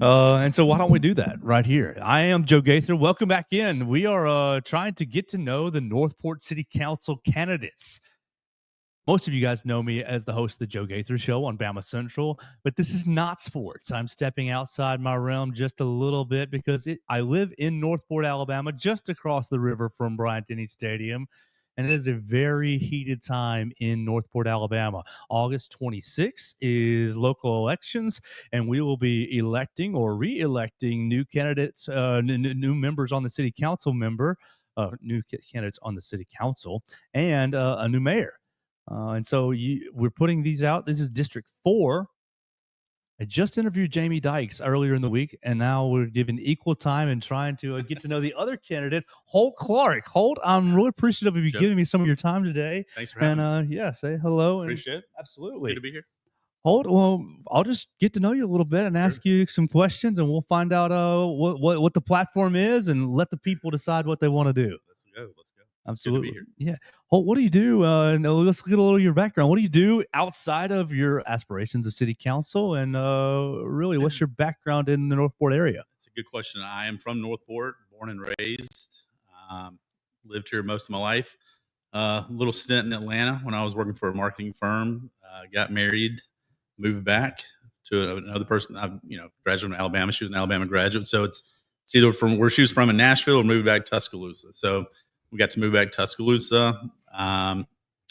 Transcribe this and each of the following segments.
And so why don't we do that right here? I am Joe Gaither. Welcome back in. We are trying to get to know the Northport City Council candidates. Most of you guys know me as the host of the Joe Gaither Show on Bama Central, but this is not sports. I'm stepping outside my realm just a little bit because I live in Northport, Alabama, just across the river from Bryant-Denny Stadium, and it is a very heated time in Northport, Alabama. August 26th is local elections, and we will be electing or re-electing new candidates, new members on the city council candidates on the city council, and a new mayor. We're putting these out. This is District 4. I just interviewed Jamie Dykes earlier in the week, and now we're giving equal time and trying to get to know the other candidate, Holt Clark. Holt, I'm really appreciative of you giving me some of your time today. Thanks for having me. Yeah, say hello. Appreciate it. Absolutely. Good to be here. Holt, well, I'll just get to know you a little bit and ask you some questions, and we'll find out what the platform is and let the people decide what they want to do. Let's go. Absolutely. Yeah. Well, what do you do? And let's get a little of your background. What do you do outside of your aspirations of city council? And really, what's your background in the Northport area? It's a good question. I am from Northport, born and raised. Lived here most of my life. A little stint in Atlanta when I was working for a marketing firm. Got married, moved back to another person. I, graduated from Alabama. She was an Alabama graduate. So it's either from where she was from in Nashville or moved back to Tuscaloosa. So we got to move back to Tuscaloosa.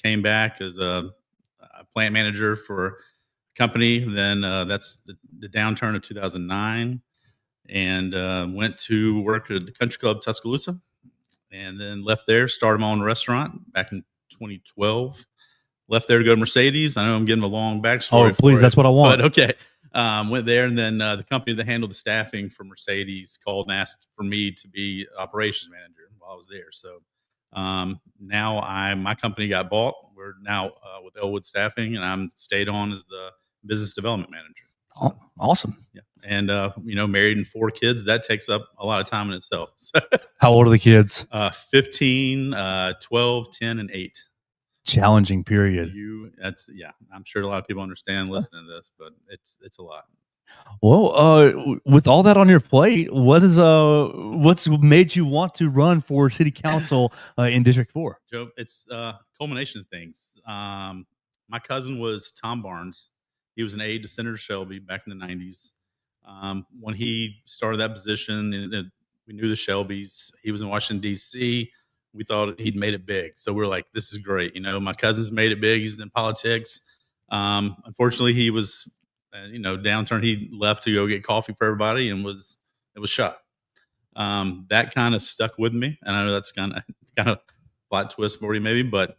Came back as a plant manager for a company. Then that's the downturn of 2009, and went to work at the Country Club Tuscaloosa, and then left there. Started my own restaurant back in 2012. Left there to go to Mercedes. I know I'm giving a long backstory. Oh, please, that's what I want. But okay. Went there, and then the company that handled the staffing for Mercedes called and asked for me to be operations manager while I was there. So now my company got bought. We're now with Elwood Staffing, and I'm stayed on as the business development manager. So, awesome. Yeah. And, married and 4 kids, that takes up a lot of time in itself. How old are the kids? 15, 12, 10, and 8. Challenging period. I'm sure a lot of people understand listening to this, but it's a lot. Well, with all that on your plate, what's made you want to run for city council in District 4? Joe, it's a culmination of things. My cousin was Tom Barnes. He was an aide to Senator Shelby back in the 90s. When he started that position, we knew the Shelbys. He was in Washington, D.C. We thought he'd made it big. So we were like, this is great. My cousin's made it big. He's in politics. Unfortunately, he was, downturn. He left to go get coffee for everybody and it was shot. That kind of stuck with me. And I know that's kind of plot twist for you maybe, but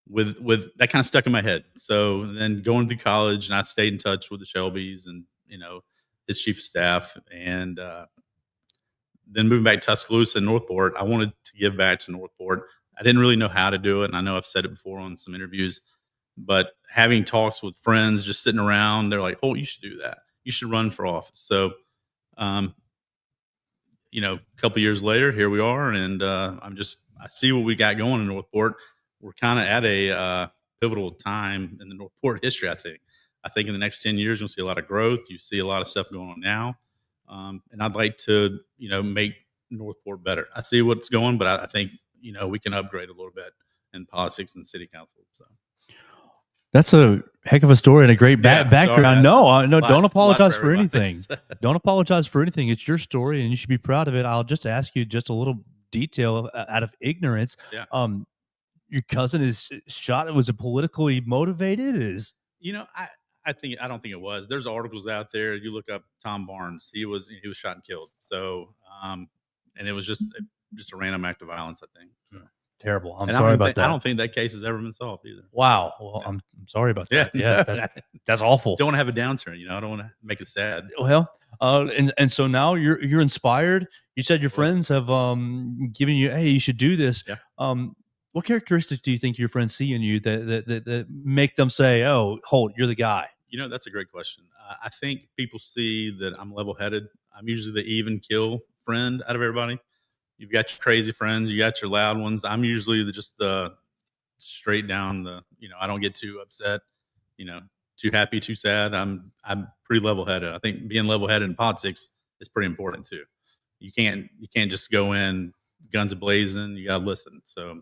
with that kind of stuck in my head. So then going through college, and I stayed in touch with the Shelbys and, his chief of staff, and then moving back to Tuscaloosa and Northport, I wanted to give back to Northport. I didn't really know how to do it, and I know I've said it before on some interviews, but having talks with friends, just sitting around, they're like, "Oh, you should do that. You should run for office." So, a couple years later, here we are, and I see what we got going in Northport. We're kind of at a pivotal time in the Northport history, I think. I think in the next 10 years, you'll see a lot of growth. You see a lot of stuff going on now. And I'd like to, make Northport better. I see what's going, but I think, we can upgrade a little bit in politics and city council. So that's a heck of a story and a great background. No, don't apologize for anything. Don't apologize for anything. It's your story and you should be proud of it. I'll just ask you just a little detail out of ignorance. Yeah. Your cousin is shot. Was it politically motivated? I don't think it was. There's articles out there. You look up Tom Barnes. He was shot and killed. So, and it was just a random act of violence, I think. So terrible. I'm sorry about that. I don't think that case has ever been solved either. Wow. Well, yeah. I'm sorry about that. Yeah, that's awful. Don't want to have a downturn. I don't want to make it sad. Well, and so now you're inspired. You said your friends have given you, hey, you should do this. Yeah. What characteristics do you think your friends see in you that make them say, "Oh, Holt, you're the guy"? That's a great question. I think people see that I'm level-headed. I'm usually the even kill friend out of everybody. You've got your crazy friends. You got your loud ones. I'm usually just the straight down I don't get too upset. too happy, too sad. I'm pretty level headed. I think being level headed in politics is pretty important too. You can't just go in guns blazing. You got to listen. So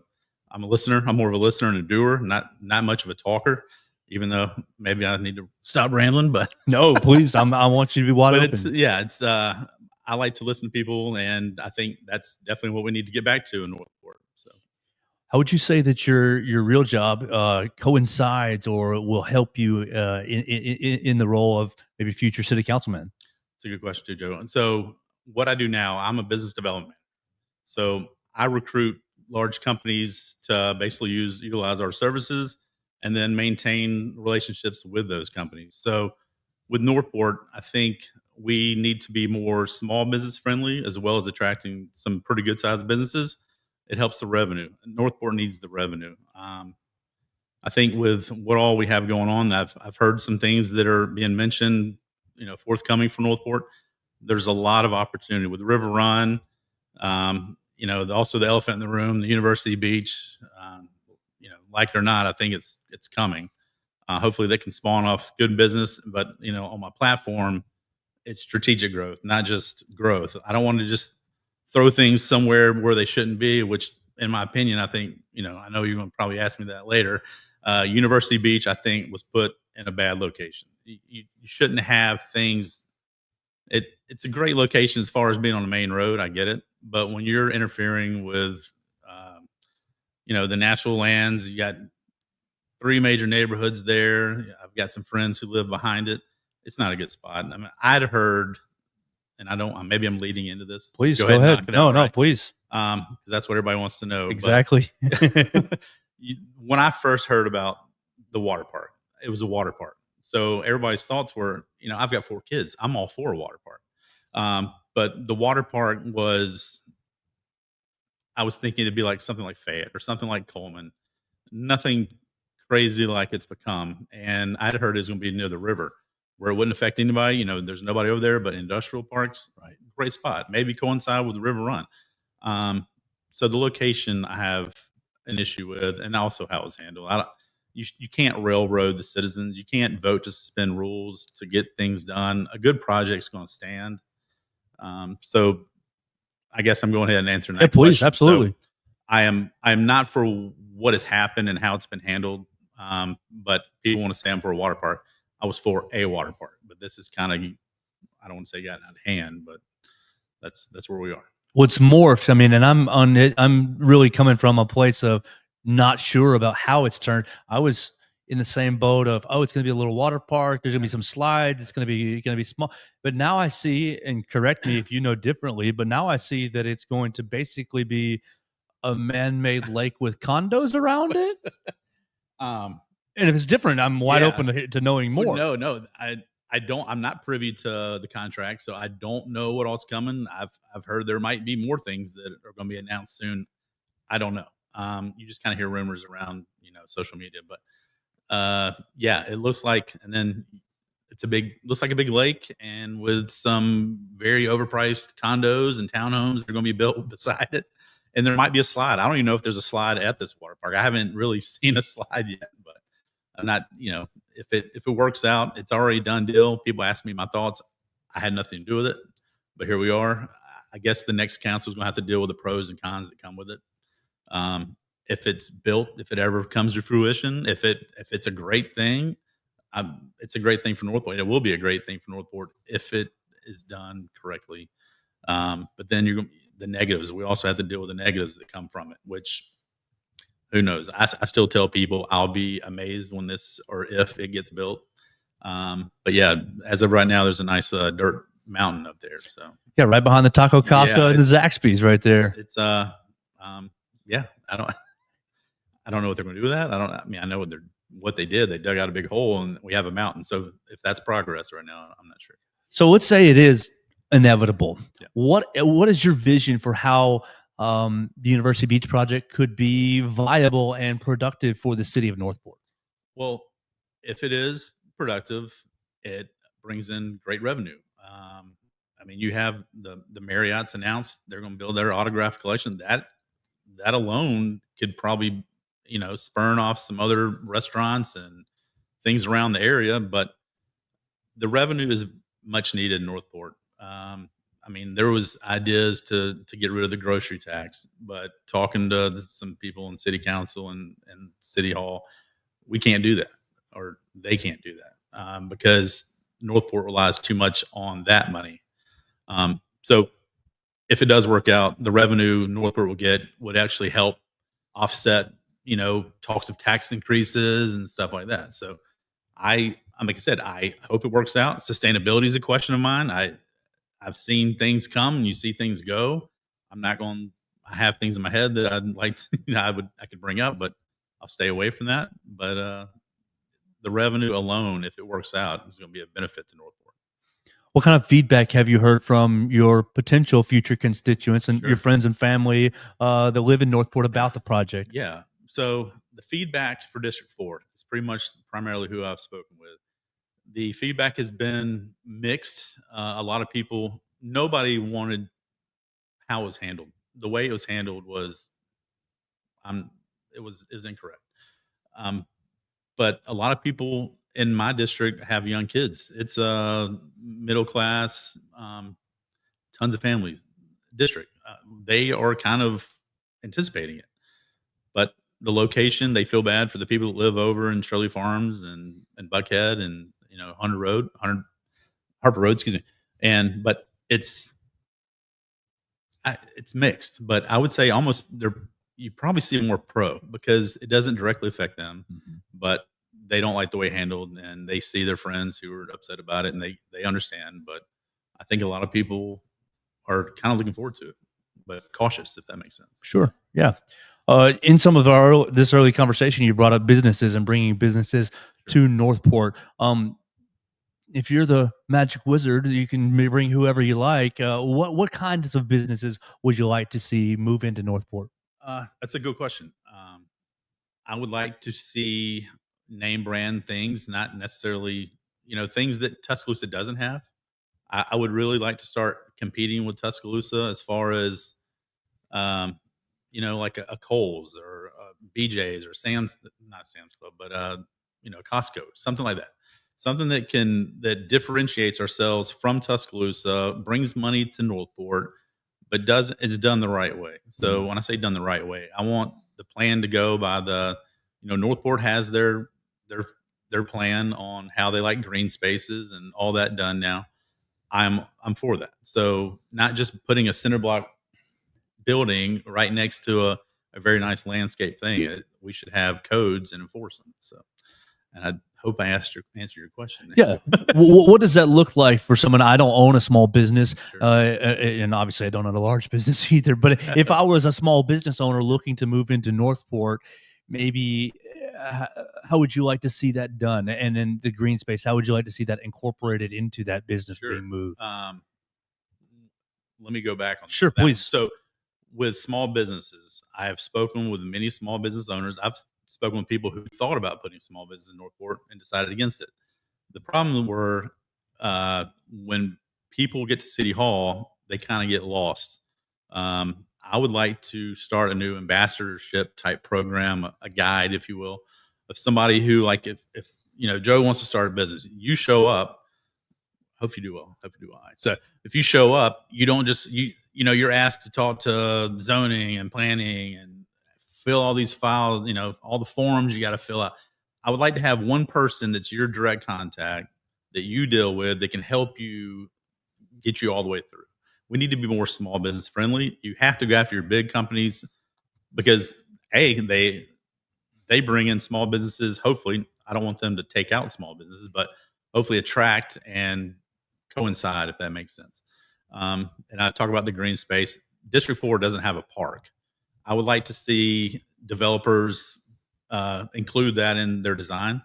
I'm a listener. I'm more of a listener and a doer, not much of a talker. Even though maybe I need to stop rambling, but No, please. I want you to be wide it's open. yeah, it's I like to listen to people, and I think that's definitely what we need to get back to in Northport. So How would you say that your real job coincides or will help you in the role of maybe future city councilman? it's a good question too, Joe. And so what I do now, I'm a business development. So I recruit large companies to basically utilize our services and then maintain relationships with those companies. So with Northport, I think we need to be more small business friendly as well as attracting some pretty good sized businesses. It helps the revenue. Northport needs the revenue. I think with what all we have going on, I've heard some things that are being mentioned, forthcoming for Northport. There's a lot of opportunity with River Run. Also the elephant in the room, the University Beach. Like it or not, I think it's coming. Hopefully, they can spawn off good business. But on my platform, it's strategic growth, not just growth. I don't want to just throw things somewhere where they shouldn't be. Which, in my opinion, I think I know you're going to probably ask me that later. University Beach, I think, was put in a bad location. You shouldn't have things. It's a great location as far as being on the main road. I get it, but when you're interfering with, um, the natural lands, you got three major neighborhoods there. I've got some friends who live behind it. It's not a good spot. I mean, I'd heard, and I don't. Maybe I'm leading into this. Please Go go ahead and knock ahead. it No, out, no, right? please. Because that's what everybody wants to know. But Exactly. when I first heard about the water park, it was a water park. So everybody's thoughts were, I've got four kids. I'm all for a water park. But the water park was, I was thinking it'd be like something like Fayette or something like Coleman. Nothing crazy like it's become. And I'd heard it was going to be near the river where it wouldn't affect anybody. There's nobody over there, but industrial parks, Right. great spot. Maybe coincide with the river run. So the location I have an issue with, and also how it was handled. You can't railroad the citizens. You can't vote to suspend rules to get things done. A good project's going to stand. So I guess I'm going ahead and answering Yeah, that please. question. So Absolutely. I am not for what has happened and how it's been handled. But people want to say I'm for a water park. I was for a water park, but this is kind of, I don't want to say gotten out of hand, but that's where we are. Well, it's morphed. I mean, and I'm on it. I'm really coming from a place of not sure about how it's turned. I was in the same boat of, oh, it's going to be a little water park. There's going to be some slides. It's going to be small. But now I see, and correct me if you know differently, but now I see that it's going to basically be a man-made lake with condos around it. um, And if it's different, I'm wide yeah. open to knowing Well, more. no. I don't. I'm not privy to the contract, so I don't know what all's coming. I've heard there might be more things that are going to be announced soon. I don't know. You just kind of hear rumors around, social media, but yeah, it looks like, and then looks like a big lake, and with some very overpriced condos and townhomes that are going to be built beside it, and there might be a slide. I don't even know if there's a slide at this water park. I haven't really seen a slide yet, but I'm not, if it works out, it's already done deal. People ask me my thoughts. I had nothing to do with it, but here we are. I guess the next council is going to have to deal with the pros and cons that come with it. If it's built, if it ever comes to fruition, if it's a great thing, it's a great thing for Northport. It will be a great thing for Northport if it is done correctly. But then the negatives. We also have to deal with the negatives that come from it, which who knows? I still tell people I'll be amazed when this or if it gets built. But yeah, as of right now, there's a nice dirt mountain up there. So Yeah, right behind the Taco Casa yeah, and the Zaxby's right there. it's yeah. I don't know what they're going to do with that. I mean, I know what they did. They dug out a big hole, and we have a mountain. So if that's progress right now, I'm not sure. So let's say it is inevitable. Yeah. What is your vision for how the University Beach project could be viable and productive for the city of Northport? Well, if it is productive, it brings in great revenue. I mean, you have the Marriott's announced they're going to build their autograph collection. That alone could probably spurn off some other restaurants and things around the area, but the revenue is much needed in Northport. I mean, there was ideas to get rid of the grocery tax, but talking to some people in city council and city hall, we can't do that, or they can't do that, because Northport relies too much on that money. So if it does work out, the revenue Northport will get would actually help offset, talks of tax increases and stuff like that. So like I said, I hope it works out. Sustainability is a question of mine. I've seen things come and you see things go. I'm not going. I have things in my head that I'd like. I could bring up, but I'll stay away from that. But the revenue alone, if it works out, is going to be a benefit to Northport. What kind of feedback have you heard from your potential future constituents and your Sure. friends and family that live in Northport about the project? Yeah. So the feedback for District 4 is pretty much primarily who I've spoken with. The feedback has been mixed. A lot of people, nobody wanted how it was handled. The way it was handled was, it was incorrect. Um, but a lot of people in my district have young kids. It's a middle class, tons of families district. They are kind of anticipating it, but the location, they feel bad for the people that live over in Shirley Farms and Buckhead and Harper Road, excuse me. And but it's mixed, but I would say almost they're you probably see more pro because it doesn't directly affect them, but they don't like the way handled, and they see their friends who are upset about it, and they understand. But I think a lot of people are kind of looking forward to it, but cautious, if that makes sense. Sure. Yeah. In some of this early conversation, you brought up businesses and bringing businesses to Northport. If you're the magic wizard, you can bring whoever you like. What kinds of businesses would you like to see move into Northport? That's a good question. I would like to see name brand things, not necessarily things that Tuscaloosa doesn't have. I would really like to start competing with Tuscaloosa as far as um, like a Kohl's or BJ's or Sam's, not Sam's Club, but Costco, something like that. Something that differentiates ourselves from Tuscaloosa, brings money to Northport, but does it's done the right way. So when I say done the right way, I want the plan to go by Northport has their their plan on how they like green spaces and all that done now. I'm for that. So not just putting a center block building right next to a very nice landscape thing. We should have codes and enforce them. So, and I hope I answered your question. Yeah. What does that look like for someone? I don't own a small business, Sure. and obviously I don't own a large business either. But if I was a small business owner looking to move into Northport, maybe how would you like to see that done? And then the green space, how would you like to see that incorporated into that business Sure. being moved? Let me go back on Sure, that. please. So, with small businesses, I have spoken with many small business owners. I've spoken with people who thought about putting small business in Northport and decided against it. The problem were when people get to City Hall, they kind of get lost. I would like to start a new ambassadorship type program, a guide, if you will, of somebody who, like, if Joe wants to start a business, you show up. Hope you do well. Hope you do all right. So if you show up, you don't just you're asked to talk to zoning and planning and fill all these files, all the forms you got to fill out. I would like to have one person that's your direct contact that you deal with that can help you get you all the way through. We need to be more small business friendly. You have to go after your big companies because they bring in small businesses. Hopefully, I don't want them to take out small businesses, but hopefully attract and coincide, if that makes sense. And I talk about the green space. District 4 doesn't have a park. I would like to see developers include that in their design.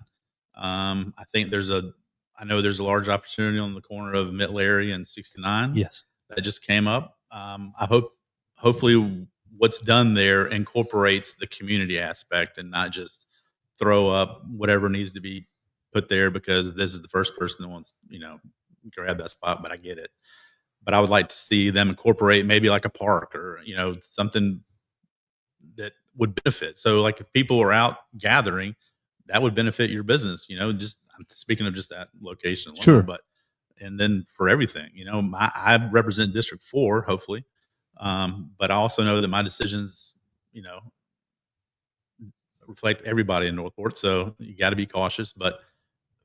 I think I know there's a large opportunity on the corner of Mitt-Larry and 69 Yes. that just came up. Hopefully, what's done there incorporates the community aspect and not just throw up whatever needs to be put there because this is the first person that wants, grab that spot. But I get it. But I would like to see them incorporate maybe like a park or something that would benefit. So like if people are out gathering, that would benefit your business. Just I'm speaking of just that location alone, Sure. but and then for everything, I represent District 4, hopefully, but I also know that my decisions, you know, reflect everybody in Northport. So you got to be cautious. But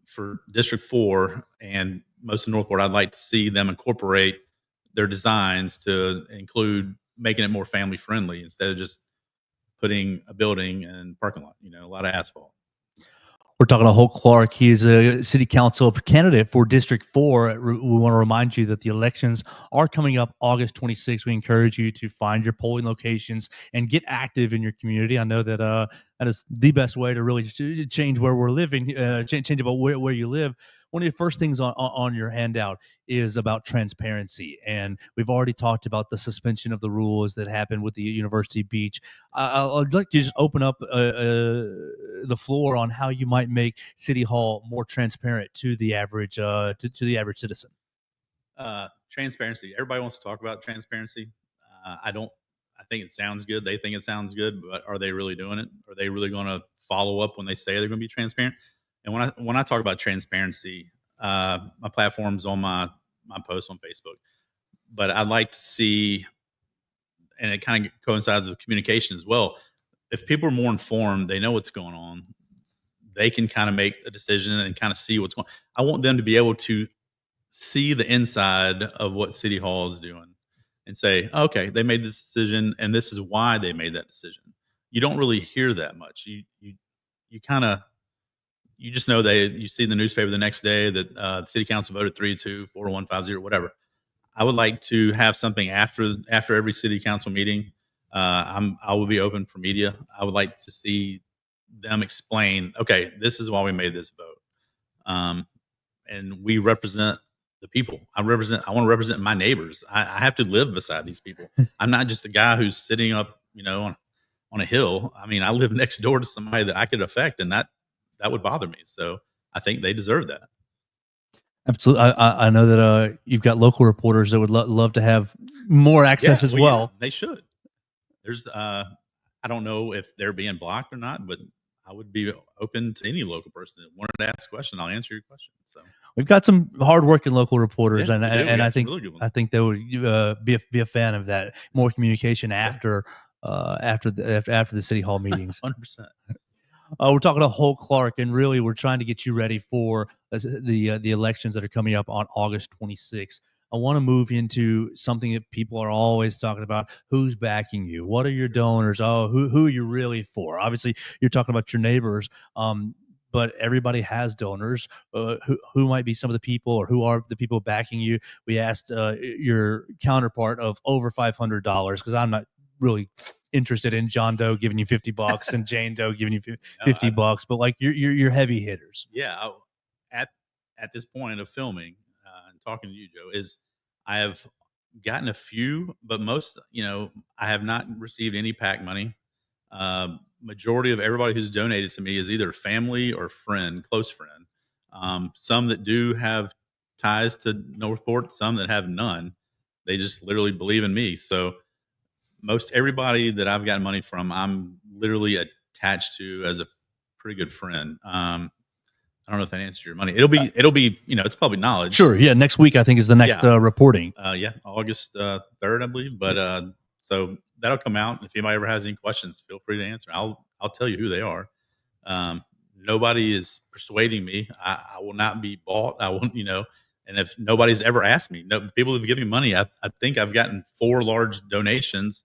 for District 4 and most of Northport, I'd like to see them incorporate their designs to include making it more family friendly instead of just putting a building and parking lot, a lot of asphalt. We're talking to Holt Clark. He is a city council candidate for District 4. We want to remind you that the elections are coming up August 26th. We encourage you to find your polling locations and get active in your community. I know that that is the best way to really change where we're living, change about where you live. One of the first things on your handout is about transparency. And we've already talked about the suspension of the rules that happened with the University Beach. I'd like to just open up the floor on how you might make City Hall more transparent to the average to the average citizen. Transparency. Everybody wants to talk about transparency. I don't. I think it sounds good. They think it sounds good, but are they really doing it? Are they really going to follow up when they say they're going to be transparent? And when I talk about transparency, my platform's on my post on Facebook, but I'd like to see, and it kind of coincides with communication as well. If people are more informed, they know what's going on. They can kind of make a decision and kind of see what's going on. I want them to be able to see the inside of what City Hall is doing and say, okay, they made this decision and this is why they made that decision. You don't really hear that much. You kind of you just know you see in the newspaper the next day that the city council voted 3-2, 4-1, 5-0, whatever. I would like to have something after every city council meeting. I will be open for media. I would like to see them explain, okay, this is why we made this vote. And we represent the people. I want to represent my neighbors. I have to live beside these people. I'm not just a guy who's sitting up, on a hill. I mean, I live next door to somebody that I could affect, and that would bother me. So I think they deserve that. Absolutely, I know that you've got local reporters that would love to have more access Yeah, as well, yeah, well. they should. There's, I don't know if they're being blocked or not, but I would be open to any local person that wanted to ask a question. I'll answer your question. So We've got some hardworking local reporters, yeah, and we do. We I got some think really good ones. they would be a fan of that more communication Yeah, after after the city hall meetings. 100%. We're talking to Holt Clark, and really, we're trying to get you ready for the elections that are coming up on August 26th. I want to move into something that people are always talking about: who's backing you? What are your donors? Oh, who are you really for? Obviously, you're talking about your neighbors, but everybody has donors. Who might be some of the people, or who are the people backing you? We asked your counterpart of over $500 because I'm not really interested in John Doe giving you $50 and Jane Doe giving you No, $50, but like your heavy hitters. yeah. At at this point of filming and talking to you, Joe, is I have gotten a few, but most, I have not received any PAC money. Majority of everybody who's donated to me is either family or friend, close friend. Some that do have ties to Northport, some that have none. They just literally believe in me. So most everybody that I've gotten money from, I'm literally attached to as a pretty good friend. I don't know if that answers your money. It'll be, it's public knowledge. Sure, yeah. Next week I think is the next Yeah. reporting. Yeah, August 3rd, I believe. But so that'll come out. If anybody ever has any questions, feel free to answer. I'll tell you who they are. Um, Nobody is persuading me. I will not be bought. I won't, And if nobody's ever asked me, no people have given me money. I think I've gotten 4 large donations,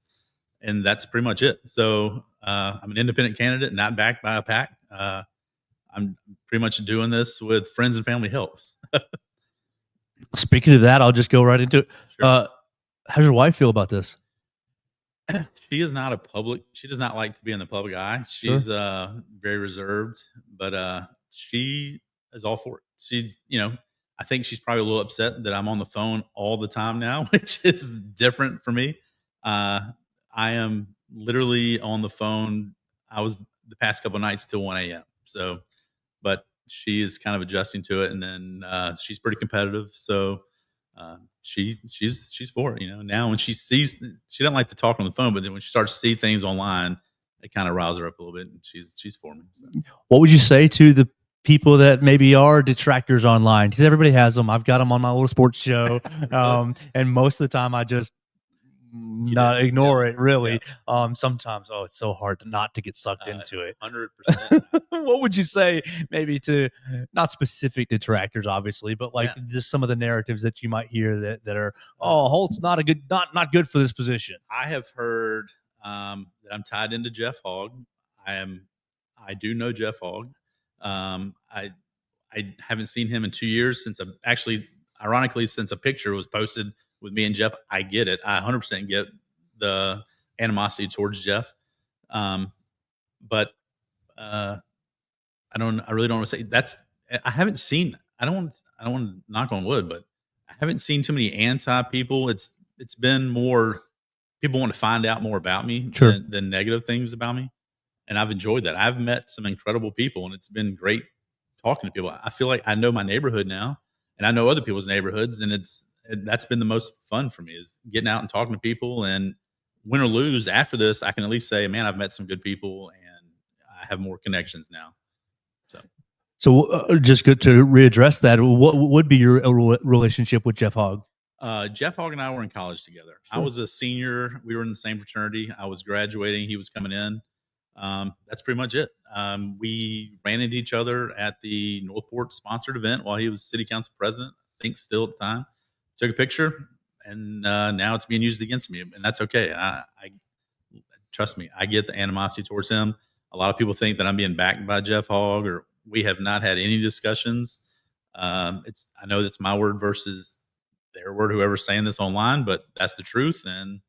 and that's pretty much it. So I'm an independent candidate, not backed by a PAC. I'm pretty much doing this with friends and family help. Speaking of that, I'll just go right into it. Sure. How's your wife feel about this? She is not a public she does not like to be in the public eye. Sure. She's very reserved, but she is all for it. She's, I think she's probably a little upset that I'm on the phone all the time now, which is different for me. Uh I am literally on the phone. I was the past couple nights till 1 a.m. So, but she's kind of adjusting to it, and then she's pretty competitive. So she's for it. Now when she sees, she doesn't like to talk on the phone, but then when she starts to see things online, it kind of riles her up a little bit, and she's for me. So. What would you say to the people that maybe are detractors online? Because everybody has them. I've got them on my little sports show, Really? and most of the time I just You did. not Yeah. ignore it. Yeah. Really, sometimes it's so hard to not to get sucked into it. 100%. What would you say maybe to not specific detractors, obviously, but like Yeah. just some of the narratives that you might hear that are, Uh, oh, Holt's not good for this position. I have heard that I'm tied into Jeff Hogg. I do know Jeff Hogg. I haven't seen him in 2 years since ironically, since a picture was posted with me and Jeff. I get it. I 100% get the animosity towards Jeff. Um, but uh, I really don't want to say that's. I haven't seen. I don't want to knock on wood, but I haven't seen too many anti people. It's been more people want to find out more about me Sure. than negative things about me, and I've enjoyed that. I've met some incredible people, and it's been great talking to people. I feel like I know my neighborhood now, and I know other people's neighborhoods, and that's been the most fun for me is getting out and talking to people. And win or lose after this, I can at least say, man, I've met some good people, and I have more connections now. So So, just good to readdress that. What would be your relationship with Jeff Hogg? Jeff Hogg and I were in college together. I Sure. was a senior. We were in the same fraternity. I was graduating. He was coming in. That's pretty much it. We ran into each other at the Northport sponsored event while he was city council president. I think still at the time. Took a picture, and now it's being used against me, and that's okay. I trust me. I get the animosity towards him. A lot of people think that I'm being backed by Jeff Hogg, or we have not had any discussions. It's I know that's my word versus their word, whoever's saying this online, but that's the truth. And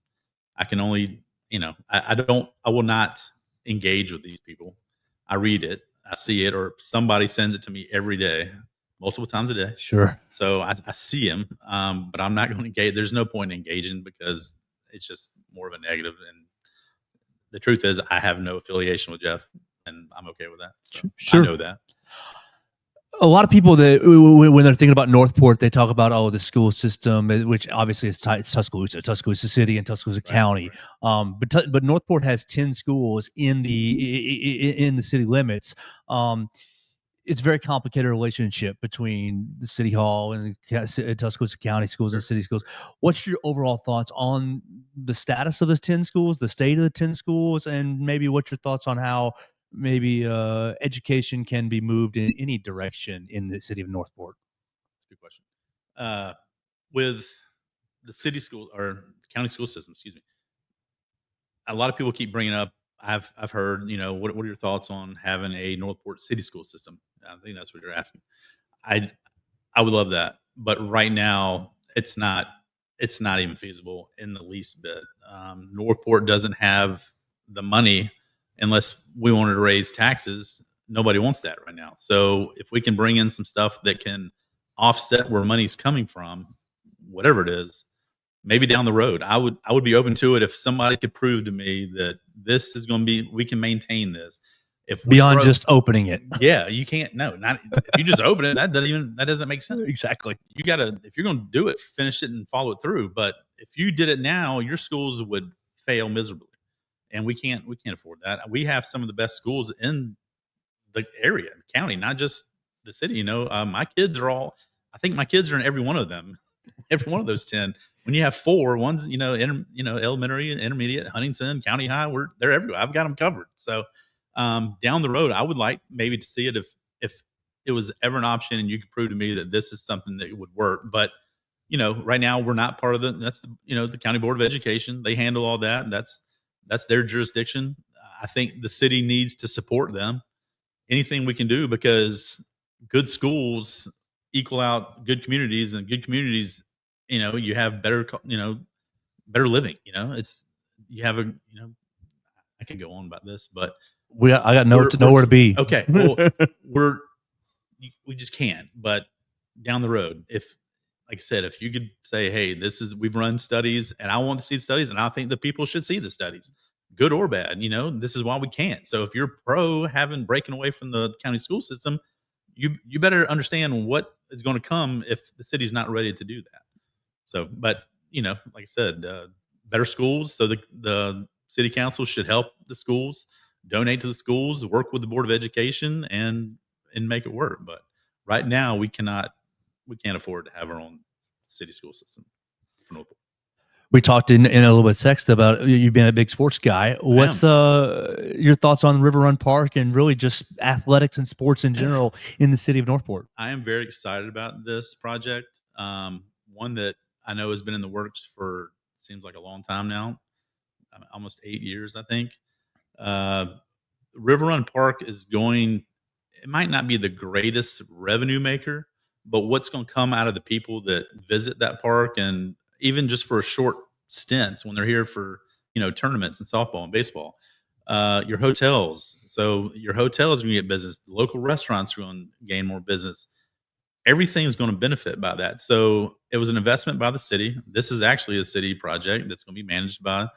I can only, I will not engage with these people. I read it, I see it, or somebody sends it to me every day, multiple times a day. Sure. So I see him, but I'm not going to engage. There's no point in engaging because it's just more of a negative. And the truth is, I have no affiliation with Jeff, and I'm okay with that. So I Sure. know that. A lot of people that when they're thinking about Northport, they talk about the school system, which obviously is it's Tuscaloosa City and Tuscaloosa Right. County. Right. But Northport has 10 schools in the city limits. It's a very complicated relationship between the city hall and the Tuscaloosa County schools and Sure. city schools. What's your overall thoughts on the status of the 10 schools, the state of the 10 schools, and maybe what's your thoughts on how maybe education can be moved in any direction in the city of Northport? That's a good question. Uh, with the city school or county school system, excuse me, a lot of people keep bringing up. I've heard, what are your thoughts on having a Northport city school system? I think that's what you're asking. I I would love that, but right now it's not even feasible in the least bit. Northport doesn't have the money unless we wanted to raise taxes. Nobody wants that right now. So if we can bring in some stuff that can offset where money's coming from, whatever it is, maybe down the road, I would be open to it if somebody could prove to me that this is going to be we can maintain this. If we Beyond grow, just opening it. yeah, you can't. No, not if you just open it. That doesn't make sense. Exactly. You gotta if you're going to do it, finish it and follow it through. But if you did it now, your schools would fail miserably, and we can't afford that. We have some of the best schools in the area, the county, not just the city. My kids are all. I think my kids are in every one of them, every one of those 10. When you have four, one's elementary, intermediate, Huntington, County High, they're everywhere. I've got them covered. So down the road, I would like maybe to see it if it was ever an option and you could prove to me that this is something that would work. But right now we're not part of the county board of education. They handle all that. And that's their jurisdiction. I think the city needs to support them anything we can do because good schools equal out good communities, and good communities, you have better living. It's you have a I could go on about this, but I got we're nowhere to be. okay. Well, we just can't. But down the road, if like I said, if you could say, hey, we've run studies and I want to see the studies and I think the people should see the studies, good or bad, this is why we can't. So if you're pro having breaking away from the county school system, you better understand what is going to come if the city's not ready to do that. So, but like I said, better schools. So the city council should help the schools. donate to the schools, work with the Board of Education, and make it work. But right now, we can't afford to have our own city school system for Northport. We talked in a little bit of text about you being a big sports guy. I What's am. your thoughts on River Run Park and really just athletics and sports in general in the city of Northport? I am very excited about this project. One that I know has been in the works for seems like a long time now, almost 8 years, I think. Uh, River Run Park is going. It might not be the greatest revenue maker, but what's going to come out of the people that visit that park, and even just for a short stints when they're here for tournaments and softball and baseball, your hotels. So your hotels are going to get business. The local restaurants are going to gain more business. Everything is going to benefit by that. So it was an investment by the city. This is actually a city project that's going to be managed by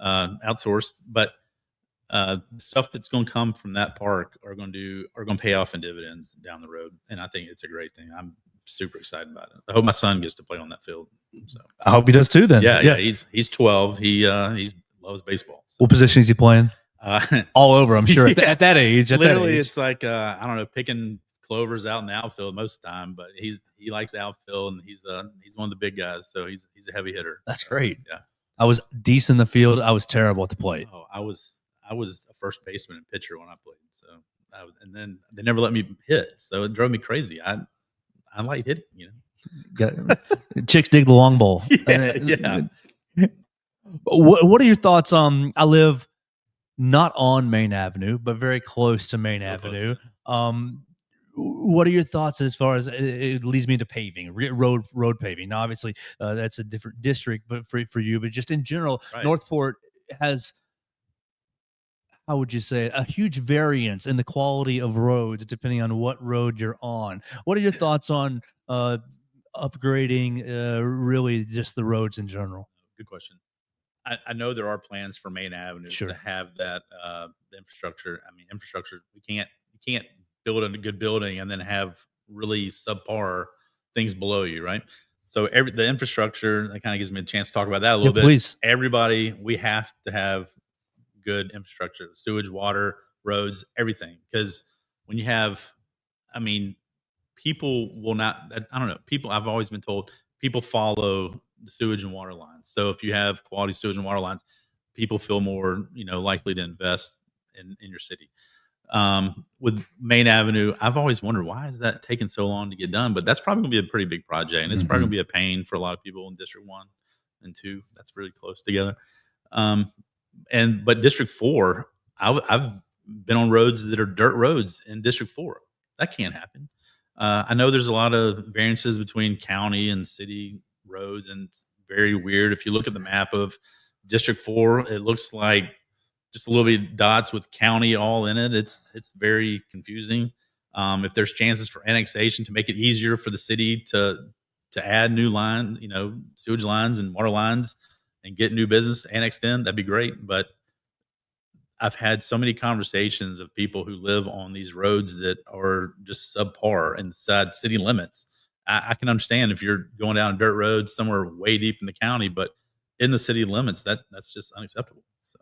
outsourced, but the stuff that's going to come from that park are going to pay off in dividends down the road, and I think it's a great thing. I'm super excited about it. I hope my son gets to play on that field. So I hope he does too. Then, yeah, he's 12. He loves baseball. So. What position is he playing? All over, I'm sure. Yeah. At that age, Literally, it's like I don't know, picking clovers out in the outfield most of the time, but he likes outfield, and he's one of the big guys, so he's a heavy hitter. That's great. Yeah, I was decent in the field. I was terrible at the plate. Oh, I was a first baseman and pitcher when I played. So, and then they never let me hit, so it drove me crazy. I like hitting, Chicks dig the long ball. Yeah. What are your thoughts? I live not on Main Avenue, but very close to Main Avenue. What are your thoughts as far as it leads me to paving, road paving? Now, obviously, that's a different district, but for you, but just in general, Right. Northport has, how would you say it, a huge variance in the quality of roads depending on what road you're on. What are your thoughts on upgrading really just the roads in general? Good question. I know there are plans for Main Avenue Sure. to have that infrastructure. I mean, infrastructure. You can't build a good building and then have really subpar things below you, right? So the infrastructure, that kind of gives me a chance to talk about that a little bit. Please. Everybody, we have to have good infrastructure, sewage, water, roads, everything. Because when you have, I mean, people will not, I don't know, people, I've always been told people follow the sewage and water lines. So if you have quality sewage and water lines, people feel more, likely to invest in your city. With Main Avenue, I've always wondered why is that taking so long to get done, but that's probably going to be a pretty big project, and it's probably going to be a pain for a lot of people in District 1 and 2. That's really close together. But District 4, I've been on roads that are dirt roads in District 4. That can't happen. I know there's a lot of variances between county and city roads, and it's very weird. If you look at the map of District 4, it looks like just a little bit dots with county all in it. It's very confusing. If there's chances for annexation to make it easier for the city to add new sewage lines and water lines and get new business annexed in, that'd be great. But I've had so many conversations of people who live on these roads that are just subpar inside city limits. I can understand if you're going down a dirt road somewhere way deep in the county, but in the city limits, that's just unacceptable. So.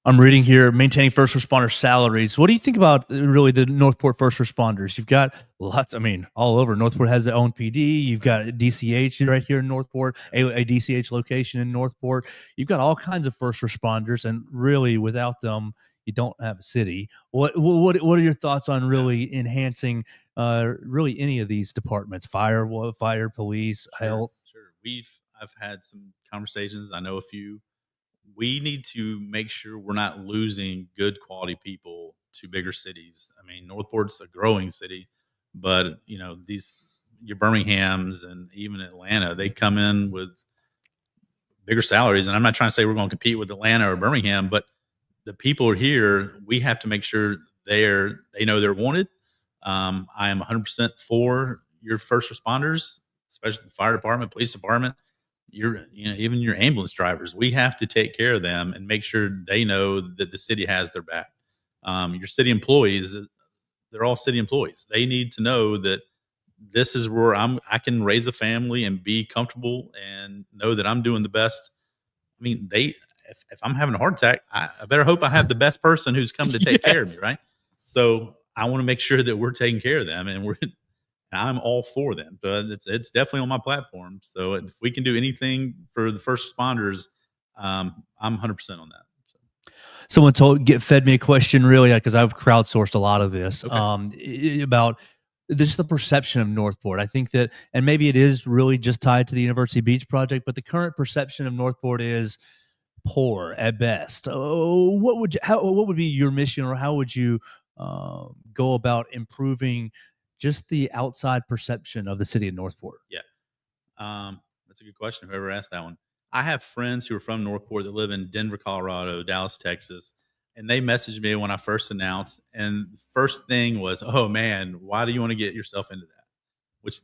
I'm reading here, maintaining first responder salaries. What do you think about really the Northport first responders? You've got lots, I mean, all over. Northport has their own PD. You've got DCH right here in Northport, a DCH location in Northport. You've got all kinds of first responders, and really without them, you don't have a city. What are your thoughts on really enhancing really any of these departments? Fire, police, health? Sure. I've had some conversations. I know a few. We need to make sure we're not losing good quality people to bigger cities. I mean, Northport's a growing city, but your Birminghams and even Atlanta, they come in with bigger salaries. And I'm not trying to say we're going to compete with Atlanta or Birmingham, but the people are here. We have to make sure they know they're wanted. I am 100% for your first responders, especially the fire department, police department, even your ambulance drivers. We have to take care of them and make sure they know that the city has their back. Your city employees, they're all city employees. They need to know that this is where I can raise a family and be comfortable and know that I'm doing the best. I mean, if I'm having a heart attack, I better hope I have the best person who's come to take care of me, Yes. right? So I want to make sure that we're taking care of them, and I'm all for them. But it's definitely on my platform. So if we can do anything for the first responders, I'm 100% on that. So, Someone fed me a question really because I've crowdsourced a lot of this okay, about just the perception of Northport. I think that, and maybe it is really just tied to the University Beach project, but the current perception of Northport is poor at best. Oh, what would be your mission, or how would you go about improving just the outside perception of the city of Northport? yeah. That's a good question. Whoever asked that one. I have friends who are from Northport that live in Denver, Colorado, Dallas, Texas, and they messaged me when I first announced. And the first thing was, "Oh man, why do you want to get yourself into that?" Which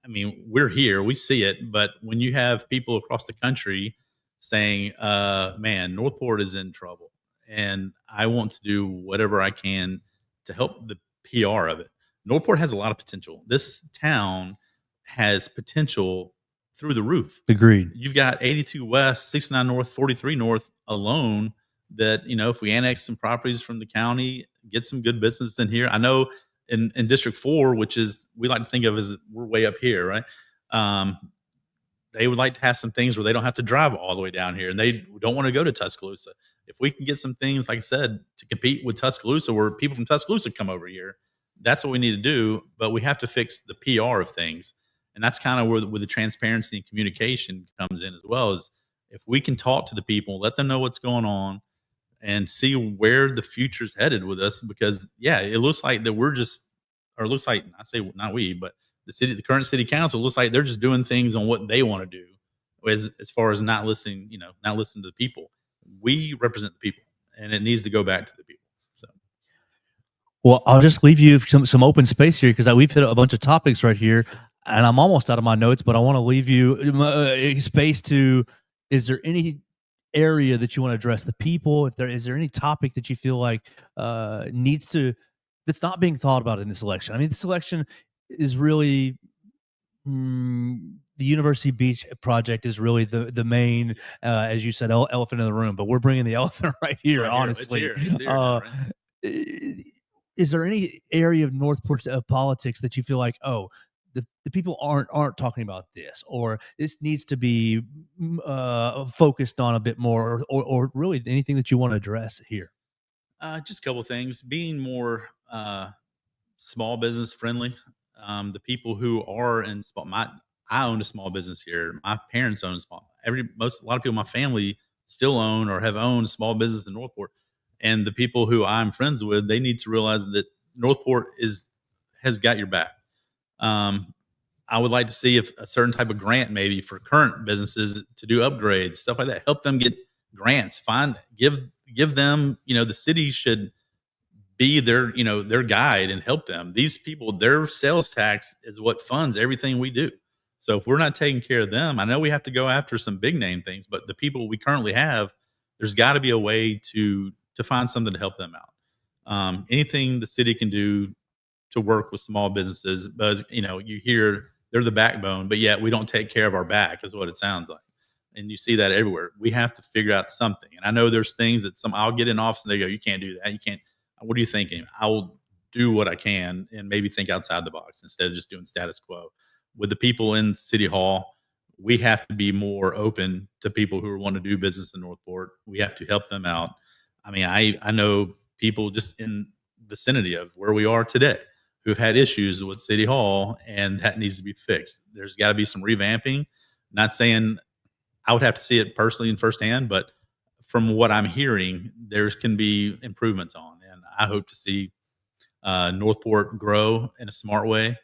I mean, we're here, we see it, but when you have people across the country saying, "Man, Northport is in trouble," and I want to do whatever I can to help the PR of it. Northport has a lot of potential. This town has potential through the roof. Agreed. You've got 82 West, 69 North, 43 North alone that, if we annex some properties from the county, get some good business in here. I know in District 4, which is we like to think of as we're way up here, right? Um, they would like to have some things where they don't have to drive all the way down here and they don't want to go to Tuscaloosa. If we can get some things, like I said, to compete with Tuscaloosa, where people from Tuscaloosa come over here, that's what we need to do. But we have to fix the PR of things. And that's kind of where the transparency and communication comes in as well. Is if we can talk to the people, let them know what's going on, and see where the future's headed with us. Because yeah, it looks like that we're just, or it looks like, I say not we, but the current city council looks like they're just doing things on what they want to do, as far as not listening, not listening to the people. We represent the people, and it needs to go back to the people. So Well, I'll just leave you some open space here because we've hit a bunch of topics right here, sure. and I'm almost out of my notes. But I want to leave you space to. Is there any area that you want to address the people? If there is there any topic that you feel like needs to that's not being thought about in this election? I mean, this election is really the University Beach project is really the main, as you said, elephant in the room. But we're bringing the elephant right It's here. right here. It's Honestly, here. It's here now, right? i- is there any area of Northport politics that you feel like, oh, the people aren't talking about this, or this needs to be focused on a bit more, or really anything that you want to address here? Just a couple of things. Being more small business friendly. The people who are in small, I own a small business here. My parents own a small. A lot of people in my family still own or have owned small business in Northport, and the people who I'm friends with, they need to realize that Northport has got your back. Um, I would like to see if a certain type of grant, maybe for current businesses to do upgrades, stuff like that, help them get grants. Give them. The city should be their guide and help them. These people, their sales tax is what funds everything we do. So if we're not taking care of them, I know we have to go after some big name things, but the people we currently have, there's got to be a way to find something to help them out. Anything the city can do to work with small businesses, but you hear they're the backbone, but yet we don't take care of our back, is what it sounds like. And you see that everywhere. We have to figure out something. And I know there's things that I'll get in office and they go, "You can't do that. You can't." What are you thinking? I will do what I can and maybe think outside the box instead of just doing status quo. With the people in City Hall, we have to be more open to people who want to do business in Northport. We have to help them out. I mean, I know people just in vicinity of where we are today who have had issues with City Hall, and that needs to be fixed. There's got to be some revamping. Not saying I would have to see it personally and firsthand, but from what I'm hearing, there can be improvements on, and I hope to see Northport grow in a smart way.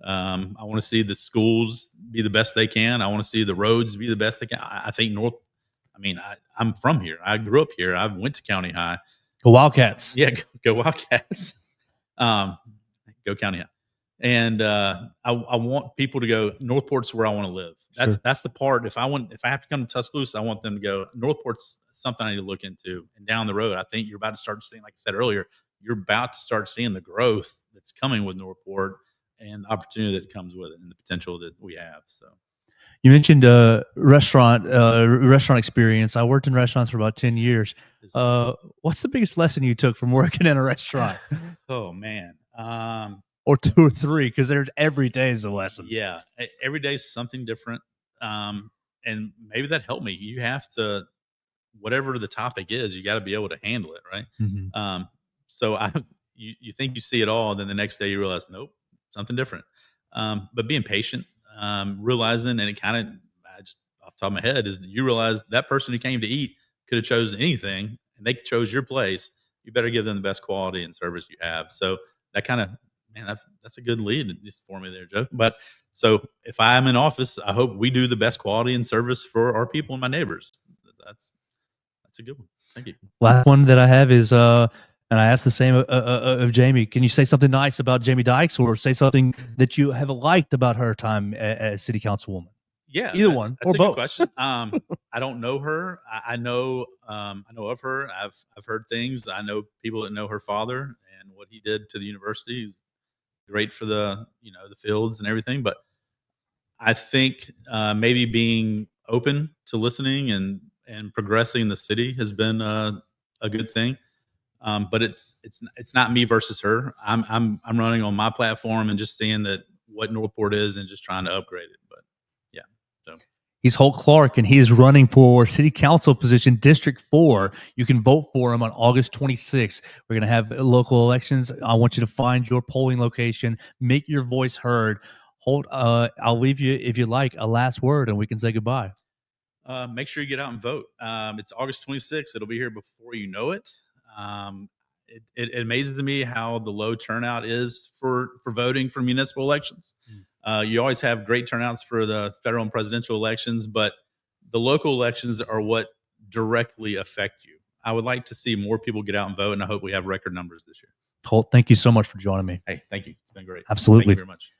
I want to see the schools be the best they can. I want to see the roads be the best they can. I think I mean, I'm from here. I grew up here. I went to County High. Go Wildcats. Yeah, go Wildcats. Um, go County High. And I want people to go. Northport's where I want to live. That's Sure. that's the part. If I have to come to Tuscaloosa, I want them to go. Northport's something I need to look into. And down the road, I think you're about to start seeing, like I said earlier, you're about to start seeing the growth that's coming with Northport and the opportunity that comes with it and the potential that we have. So You mentioned restaurant experience. I worked in restaurants for about 10 years. Is- Uh, what's the biggest lesson you took from working in a restaurant? oh man. Or two or three, because there's every day is a lesson. Yeah, every day is something different, and maybe that helped me. You have to, whatever the topic is, you got to be able to handle it, right? Mhm. Um, so I, you think you see it all, and then the next day you realize, nope, something different. But being patient, realizing, and it kind of, I just off the top of my head is that you realize that person who came to eat could have chosen anything, and they chose your place. You better give them the best quality and service you have. So that kind of, man, that's a good lead just for me there, Joe. But so if I'm in office, I hope we do the best quality and service for our people and my neighbors. That's that's a good one. Thank you. Last one that I have is, and I asked the same of Jamie. Can you say something nice about Jamie Dykes, or say something that you have liked about her time as city councilwoman? Yeah, Either one that's or a good both. question. I don't know her. I know of her. I've heard things. I know people that know her father and what he did to the university. He's great for the the fields and everything. But I think maybe being open to listening and progressing the city has been a good thing. But it's not me versus her. I'm running on my platform and just seeing that what Northport is and just trying to upgrade it. But yeah, so He's Holt Clark, and he is running for city council position, District 4. You can vote for him on August 26th. We're going to have local elections. I want you to find your polling location, make your voice heard. Holt, I'll leave you, if you like, a last word, and we can say goodbye. make sure you get out and vote. It's August 26th. It'll be here before you know it. Um, it amazes me how the low turnout is for voting for municipal elections. You always have great turnouts for the federal and presidential elections, but the local elections are what directly affect you. I would like to see more people get out and vote, and I hope we have record numbers this year. Holt, thank you so much for joining me. Hey, thank you. It's been great. Thank you Absolutely. very much.